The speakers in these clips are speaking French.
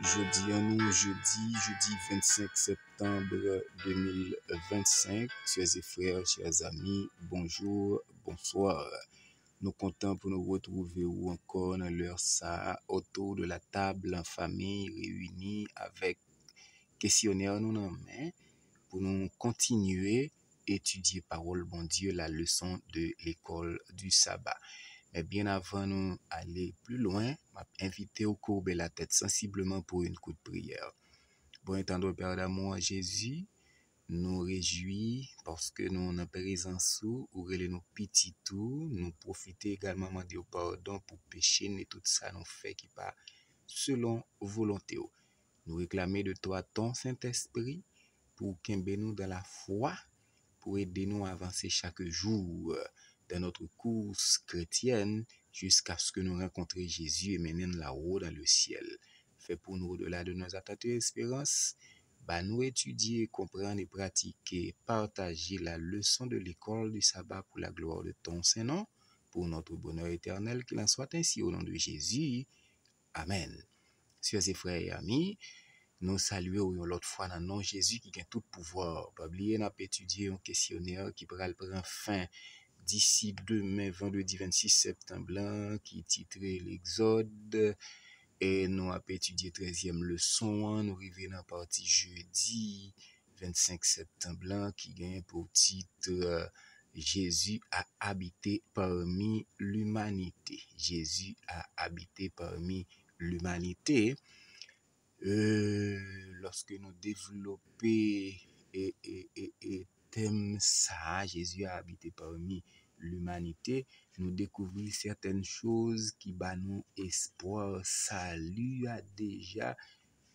Jeudi 25 septembre 2025. Chers et frères, chers amis, bonjour, bonsoir. Nous comptons pour nous retrouver encore dans l'heure ça, autour de la table en famille, réunis avec questionnaire nous en main, pour nous continuer étudier parole bon Dieu, la leçon de l'école du sabbat. Mais bien avant nous aller plus loin, m'a invité au courber la tête sensiblement pour une coup de prière. Bon étendre Père d'amour Jésus, nous réjouis parce que nous en présence ou relais nos petits tout, nous profiter également demander pardon pour péché et tout ça nous fait qui pas selon volonté. Nous réclamer de toi ton Saint-Esprit pour qu'il nous dans la foi, pour aider nous à avancer chaque jour dans notre course chrétienne jusqu'à ce que nous rencontrions Jésus et menions là-haut dans le ciel. Fait pour nous au-delà de nos attentes et espérances, nous étudier, comprendre et pratiquer, partager la leçon de l'école du sabbat pour la gloire de ton Saint-Nom, pour notre bonheur éternel, qu'il en soit ainsi au nom de Jésus. Amen. Chers et frères et amis, nous saluons l'autre fois dans le nom de Jésus qui a tout pouvoir. Pas oublier, nous avons étudié un questionnaire qui prend fin d'ici demain, vendredi 26 septembre, qui est titré l'Exode. Et nous avons étudié 13e leçon. Nous arrivons dans la partie jeudi 25 septembre, qui gagne pour titre Jésus a habité parmi l'humanité. Jésus a habité parmi l'humanité. Lorsque nous développons et thème ça, Jésus a habité parmi l'humanité, nous découvrons certaines choses qui bat nous espoir, salut a déjà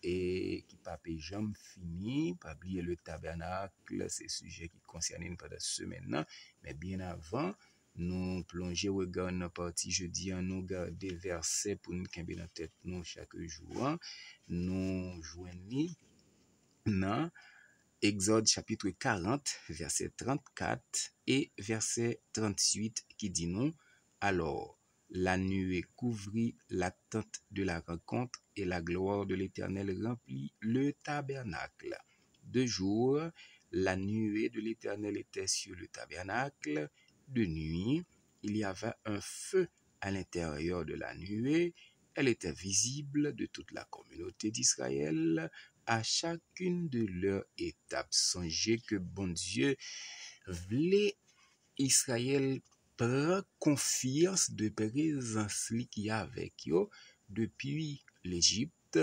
et qui pas jamais fini, pas oublier le tabernacle, c'est sujet qui concerne nous pendant ce semaine, mais bien avant, nous plonger regard dans la partie jeudi, nous garder versets pour nous camper dans tête nous chaque jour, nous joignons dans Exode chapitre 40, verset 34 et verset 38 qui dit nous, alors la nuée couvrit la tente de la rencontre et la gloire de l'Éternel remplit le tabernacle. De jour, la nuée de l'Éternel était sur le tabernacle. De nuit, il y avait un feu à l'intérieur de la nuée. Elle était visible de toute la communauté d'Israël à chacune de leurs étapes. Songez que bon Dieu voulait Israël prend confiance de présence qui a avec eux depuis l'Égypte,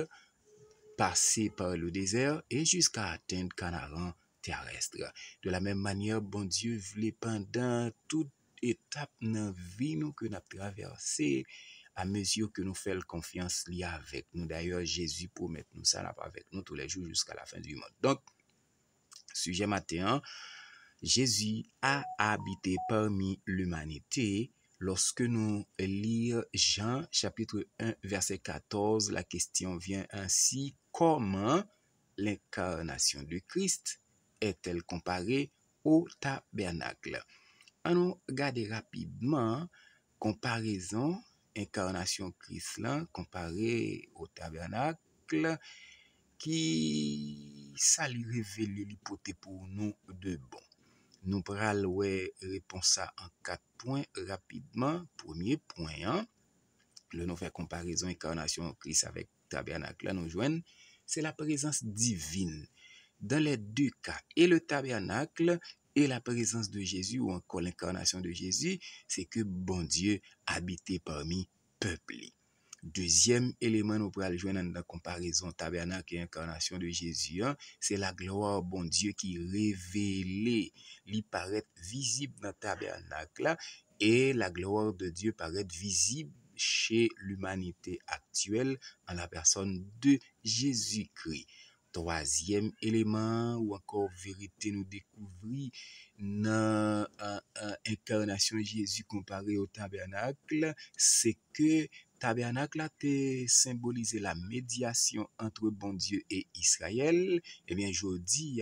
passer par le désert et jusqu'à atteindre Canaan terrestre. De la même manière, bon Dieu voulait pendant toute étape dans la vie nous que nous avons traversé, à mesure que nous faisons confiance liée avec nous. D'ailleurs, Jésus promet nous ça n'a pas avec nous tous les jours jusqu'à la fin du monde. Donc, sujet matin, Jésus a habité parmi l'humanité. Lorsque nous lisons Jean chapitre 1 verset 14, la question vient ainsi: comment l'incarnation de Christ est-elle comparée au tabernacle? On nous regarde rapidement comparaison incarnation Christ là comparé au tabernacle qui ça lui révèle l'hypothèse pour nous de bon. Nous pral réponse ça en 4 points rapidement. Premier point, le nous fait comparaison incarnation Christ avec tabernacle, nous joignent, c'est la présence divine. Dans les deux cas, et le tabernacle et la présence de Jésus ou encore l'incarnation de Jésus, c'est que bon Dieu habitait parmi peuple. Deuxième élément nous pourrons joindre dans la comparaison tabernacle et incarnation de Jésus, c'est la gloire bon Dieu qui révélée, lui paraît visible dans le tabernacle et la gloire de Dieu paraît visible chez l'humanité actuelle en la personne de Jésus-Christ. Troisième élément ou encore vérité nous découvrir dans l'incarnation de Jésus comparé au tabernacle, c'est que tabernacle a symbolisé la médiation entre bon Dieu et Israël. Eh bien, aujourd'hui,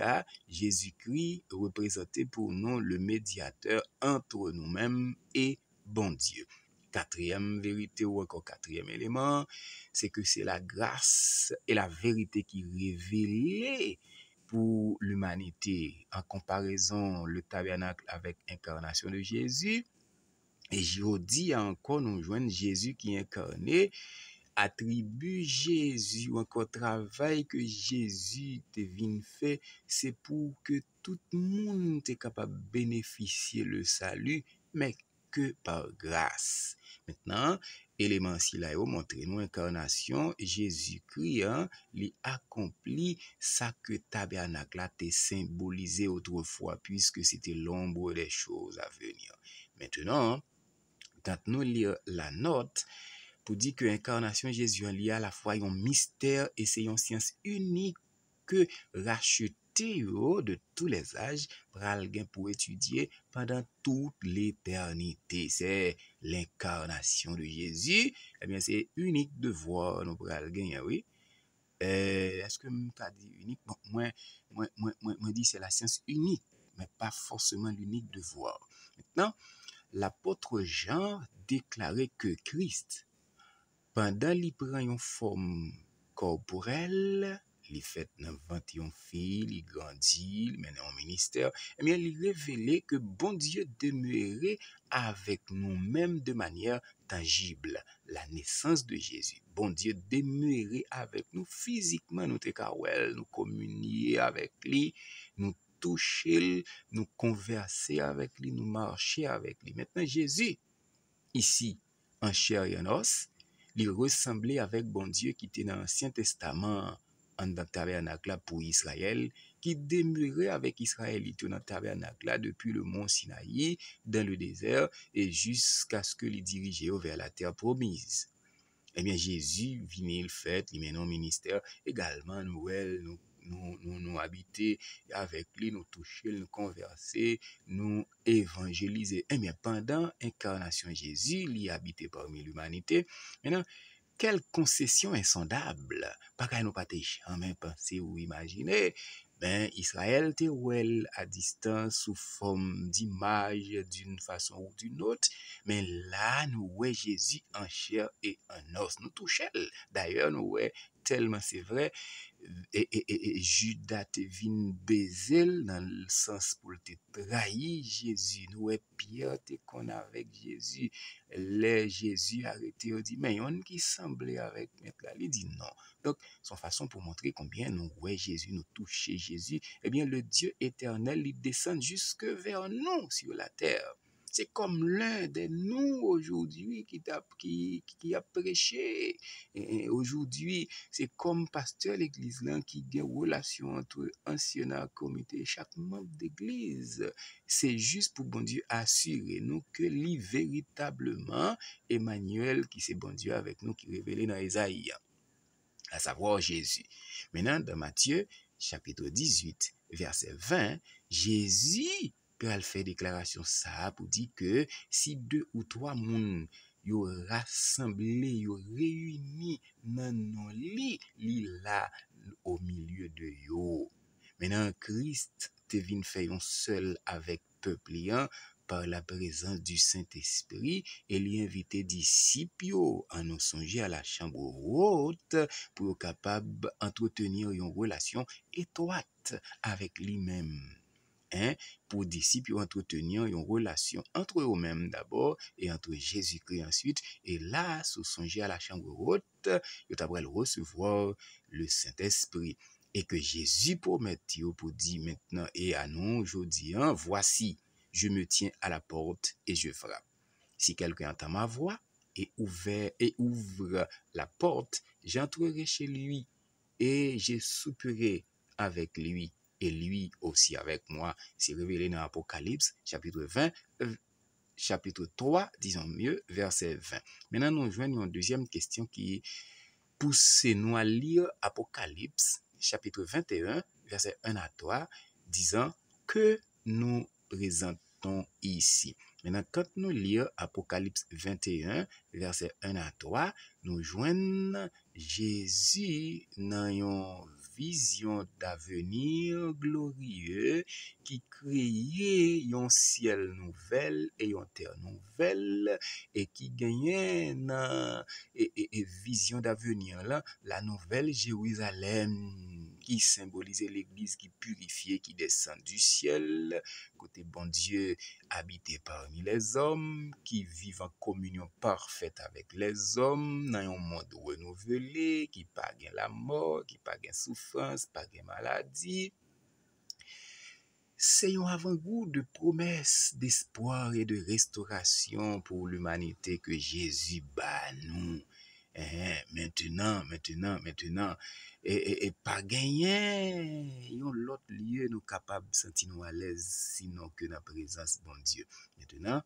Jésus-Christ représenté pour nous le médiateur entre nous-mêmes et bon Dieu. quatrième vérité ou encore quatrième élément, c'est que c'est la grâce et la vérité qui révélée pour l'humanité. En comparaison, le tabernacle avec l'incarnation de Jésus, et jeudi encore, nous joignons Jésus qui est incarné, attribut Jésus ou encore travail que Jésus te vient fait, c'est pour que tout le monde est capable de bénéficier le salut, mais que par grâce. Maintenant, élément si là, montre nous incarnation, Jésus-Christ, il accomplit ça que tabernacle a symbolisé autrefois, puisque c'était l'ombre des choses à venir. Maintenant, quand nous lisons la note, pour dire que l'incarnation Jésus lié à la fois un mystère et c'est une science unique que racheté de tous les âges pour étudier pendant toute l'éternité. C'est l'incarnation de Jésus. Eh bien, c'est unique de voir nous pral gagner, oui. Est-ce que je dis unique? Bon, moi dis c'est la science unique, mais pas forcément l'unique de voir. Maintenant, l'apôtre Jean déclarait que Christ, pendant qu'il prend une forme corporelle, il fait dans ventre fille, il grandit, il mène un ministère, eh bien, il révélait que bon Dieu demeurait avec nous-mêmes de manière tangible. La naissance de Jésus, bon Dieu demeurait avec nous physiquement, nous nous communier avec lui, nous toucher, nous converser avec lui, nous marcher avec lui. Maintenant, Jésus, ici, en chair et en os, il ressemblait avec bon Dieu qui était dans l'Ancien Testament en tabernacle pour Israël, qui demeurait avec Israël dans le tabernacle depuis le mont Sinaï, dans le désert, et jusqu'à ce que les dirigeait vers la terre promise. Eh bien, Jésus venait le fait, il mène un ministère, également, nous habiter avec lui, nous toucher, nous converser, nous évangéliser. Eh bien, pendant l'incarnation Jésus, il habitait parmi l'humanité. Maintenant, quelle concession insondable, pas qu'à nous pas jamais penser ou imaginer. Ben, Israël était well à distance sous forme d'image d'une façon ou d'une autre, mais là, nous voyons Jésus en chair et en os. Nous touchons. D'ailleurs, nous voyons tellement c'est vrai, et Judas te vin baiser dans le sens pour te trahir Jésus. Nous voyons Pierre te con avec Jésus. Les Jésus arrêté, il dit, mais on qui semblait avec maître là, il dit non. Donc, son façon pour montrer combien nous voyons Jésus, nous toucher Jésus, eh bien, le Dieu éternel, il descend jusque vers nous sur la terre. C'est comme l'un de nous aujourd'hui qui a prêché. Et aujourd'hui, c'est comme pasteur l'église là qui a une relation entre anciens comité et chaque membre d'église. C'est juste pour bon Dieu assurer nous que lui véritablement Emmanuel qui c'est bon Dieu avec nous qui révélé dans Isaïe, à savoir Jésus. Maintenant, dans Matthieu, chapitre 18, verset 20, Jésus peut faire déclaration ça pour dire que si deux ou trois moun yo rassemblé, yo réunis dans nos lits, li là au milieu de yo. Maintenant, Christ te vient faire un seul avec peuple par la présence du Saint-Esprit et lui inviter disciples à nous songer à la chambre haute pour être capable d'entretenir une relation étroite avec lui-même. Pour disciples entretenir une relation entre eux-mêmes d'abord et entre Jésus-Christ ensuite. Et là, sous songer à la chambre haute, ils devraient recevoir le Saint-Esprit. Et que Jésus promet pour dire maintenant et à nous aujourd'hui, voici, je me tiens à la porte et je frappe. Si quelqu'un entend ma voix et ouvre la porte, j'entrerai chez lui et je souperai avec lui et lui aussi avec moi. C'est révélé dans Apocalypse, chapitre 3, disons mieux, verset 20. Maintenant, nous joignons une deuxième question qui pousse nous à lire Apocalypse, chapitre 21, verset 1 à 3, disant que nous présentons ici. Maintenant, quand nous lisons Apocalypse 21, verset 1 à 3, nous joignons Jésus dans une vision d'avenir glorieux qui créait un ciel nouvel et une terre nouvelle et qui gagnait dans et vision d'avenir là, la nouvelle Jérusalem qui symbolisait l'église qui purifiait, qui descend du ciel, côté bon Dieu habité parmi les hommes, qui vivent en communion parfaite avec les hommes, dans un monde renouvelé, qui pas gain la mort, qui pas gain souffrance, pas gain maladie. C'est un avant-goût de promesses, d'espoir et de restauration pour l'humanité que Jésus bat nous. Maintenant, et pas gagner, yon l'autre lieu nous capable de sentir nous à l'aise, sinon que dans la présence de bon Dieu. Maintenant,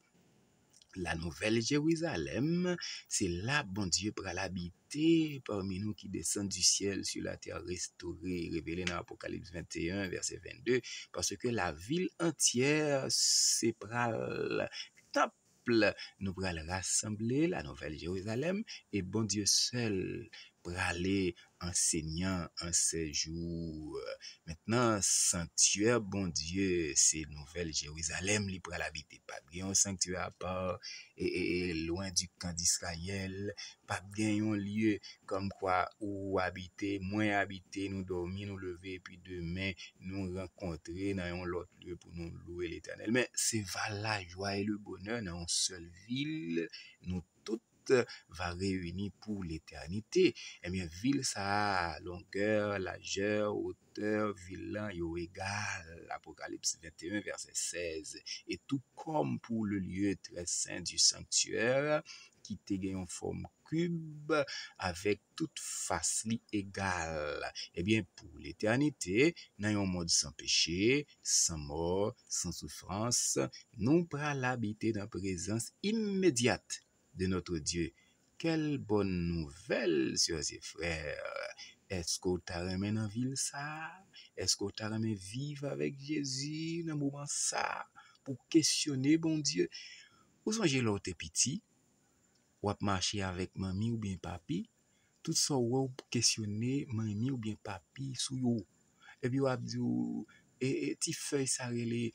la nouvelle Jérusalem, c'est là, bon Dieu, pour l'habiter parmi nous qui descend du ciel sur la terre restaurée, révélée dans Apocalypse 21, verset 22, parce que la ville entière, c'est pral temple, nous pral rassembler la nouvelle Jérusalem, et bon Dieu seul praler enseignant en ces jours. Maintenant, sanctuaire, bon Dieu, c'est nouvelle Jérusalem, li pral habiter. Pas bien un sanctuaire à part, et loin du camp d'Israël, pas bien un lieu comme quoi où habiter, moins habiter, nous dormir, nous lever, puis demain, nous rencontrer dans un autre lieu pour nous louer l'Éternel. Mais c'est la joie et le bonheur dans une seule ville, nous toutes va réunir pour l'éternité. Eh bien, ville ça, longueur, largeur, hauteur, ville là, yo égal. Apocalypse 21, verset 16. Et tout comme pour le lieu très saint du sanctuaire, qui te gagne en forme cube, avec toute face égale. Eh bien, pour l'éternité, dans un monde sans péché, sans mort, sans souffrance, nous pral habiter dans la présence immédiate de notre Dieu. Quelle bonne nouvelle, sœurs et frères. Est-ce que tu as remis dans la ville ça? Est-ce que tu as remis vivre avec Jésus dans le moment ça? Pour questionner, bon Dieu. Ou songez l'autre petit, ou marcher avec mamie ou bien papi, tout ça ou questionner mamie ou bien papi sous yo. Et puis ou dit et ti feuille ça relé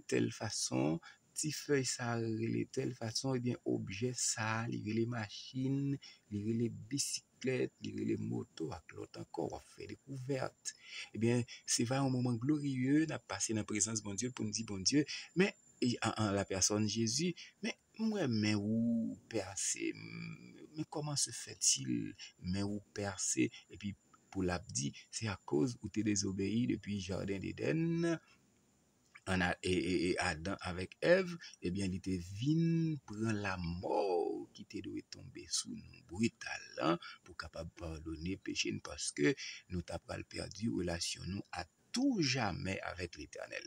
telle façon, ti feuille ça relé telle façon, et bien objet ça, li relé machine, li relé bicyclette, li relé moto, ak l'autre encore on fait découverte. Eh bien, c'est vraiment un moment glorieux n'a passé dans la présence de bon Dieu pour nous dire bon Dieu, mais en la personne Jésus, mais moi mais où percer, mais comment se fait-il mais où percer et puis pour l'abdi, c'est à cause où tu es désobéi depuis Jardin d'Éden, et Adam avec Ève, eh bien, il était venu prendre la mort qui te doit tomber sous nous brutal, hein, pour capable pardonner péché parce que nous t'avons perdu relation nous à tout jamais avec l'Éternel.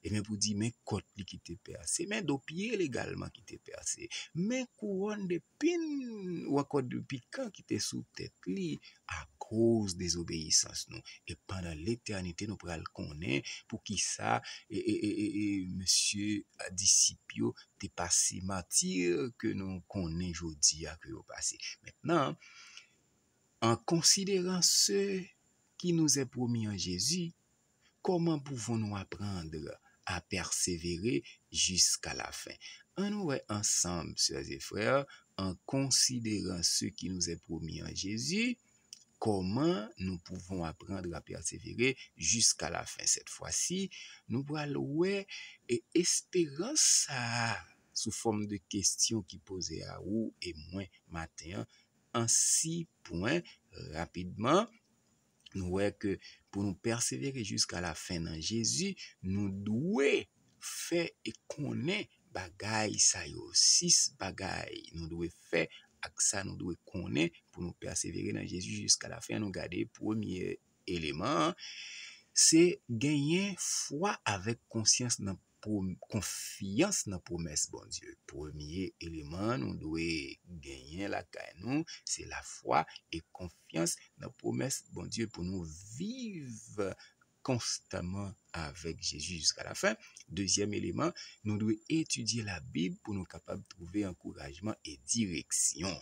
Et bien pour dire, mais côte qui t'est percé, mais dos pied également qui t'est percé, mais couronne de pin ou encore de piquant qui t'est sous tête li à cause des obéissances nous. Et pendant l'éternité, nous pourrons le connaître pour qui ça, et monsieur Discipio t'es passé martyr que nous connaissons aujourd'hui à que vous passé. Maintenant, en considérant ce qui nous est promis en Jésus, comment pouvons-nous apprendre à persévérer jusqu'à la fin? On nous est ensemble, sœurs et frères, en considérant ce qui nous est promis en Jésus, comment nous pouvons apprendre à persévérer jusqu'à la fin. Cette fois-ci, nous allons et espérance ça sous forme de questions qui posaient à vous et moi matin en 6 points rapidement. Nous voyons que pour nous persévérer jusqu'à la fin dans Jésus, nous devons faire et connaître bagaille ça yo 6 bagailles nous devons faire avec ça nous devons connaître pour nous persévérer dans Jésus jusqu'à la fin. Nous garder premier élément, c'est gagner foi avec conscience dans confiance dans promesse bon Dieu. Premier élément nous devons gagner la nous, c'est la foi et confiance dans promesse bon Dieu pour nous vivre constamment avec Jésus jusqu'à la fin. Deuxième élément, nous devons étudier la Bible pour nous capables de trouver encouragement et direction.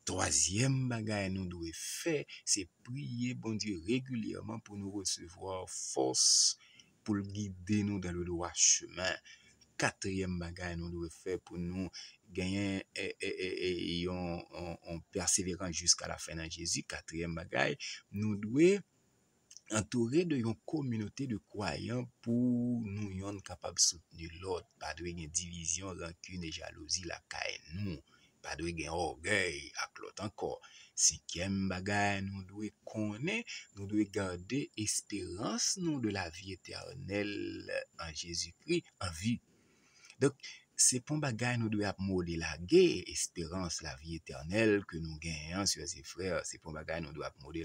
Troisième bagage nous devons faire, c'est prier bon Dieu régulièrement pour nous recevoir force pour guider nous dans le droit chemin. Quatrième bagage nous devons faire pour nous gagner en persévérant jusqu'à la fin de Jésus. Quatrième bagage, nous devons entouré de une communauté de croyants pour nous yon capable soutenir l'autre, pas de gen division, rancune et jalousie la caille nous, pas de gen orgueil ak l'autre encore. Cinquième bagay nous devons connaître, nous devons garder espérance nous de la vie éternelle en Jésus-Christ en vie. Donc c'est pour bagay nous devons modeler espérance la vie éternelle que nous gagnons sur ses frères, c'est pour bagay nous devons modeler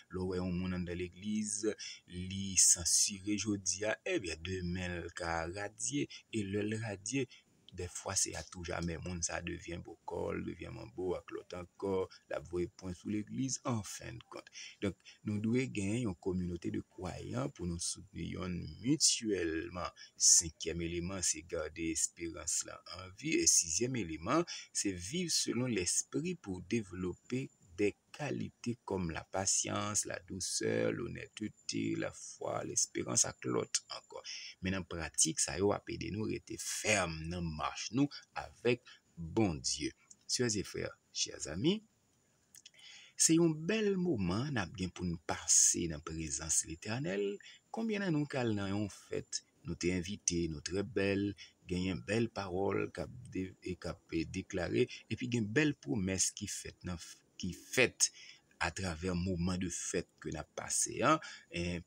l'oreille on monde dans l'église li censuré jodia eh bien demain le ka radier et le radier des fois c'est à tout jamais monde ça devient beau col devient beau avec l'autre encore la voix point sous l'église en fin de compte. Donc nous devons gagner une communauté de croyants pour nous soutenir mutuellement. Cinquième élément, c'est garder espérance là en vie. Et sixième élément, c'est vivre selon l'esprit pour développer des qualités comme la patience, la douceur, l'honnêteté, la foi, l'espérance avec l'autre encore. Mais en pratique, ça y a aider nous rester ferme dans marche nous avec bon Dieu. Sœurs et frères, chers amis, c'est un bel moment n'a bien pour nous passer dans la présence de l'Éternel. Combien de nous cal dans une fête, nous t'es invité, nous très belle, gagne une belle parole cap déclaré et puis une belle promesse qui fait à travers moment de fête que n'a passé hein et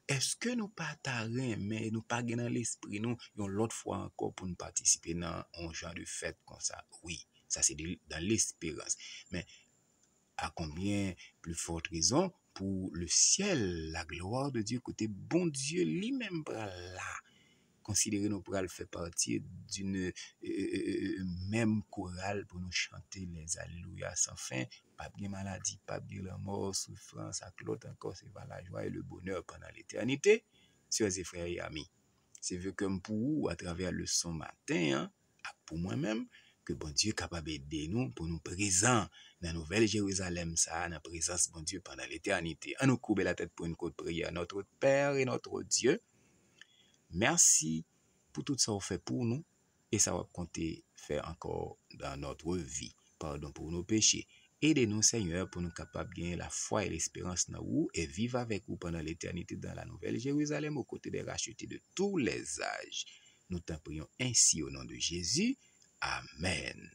est-ce que nous pas taré mais nous pas dans l'esprit nous l'autre fois encore pour nous participer dans un genre de fête comme ça. Oui, ça c'est dans l'espérance. Mais à combien plus forte raison pour le ciel, la gloire de Dieu, côté bon Dieu lui-même là. Considérez nous pour faire partie d'une même chorale pour nous chanter les alléluia sans fin. Pas bien maladie, pas bien la mort, souffrance, à l'autre encore, c'est pas la joie et le bonheur pendant l'éternité. Sœurs et frères et amis, c'est vu comme pour vous à travers le son matin, hein, pour moi-même, que bon Dieu est capable d'aider nous pour nous présents dans la nouvelle Jérusalem, ça, dans la présence de bon Dieu pendant l'éternité. On nous coupe la tête pour une courte prière. Notre Père et notre Dieu, merci pour tout ça qu'on fait pour nous et ça va compter faire encore dans notre vie. Pardon pour nos péchés. Aidez-nous, Seigneur, pour nous capables de gagner la foi et l'espérance dans vous et vivre avec vous pendant l'éternité dans la nouvelle Jérusalem aux côtés des rachetés de tous les âges. Nous t'en prions ainsi au nom de Jésus. Amen.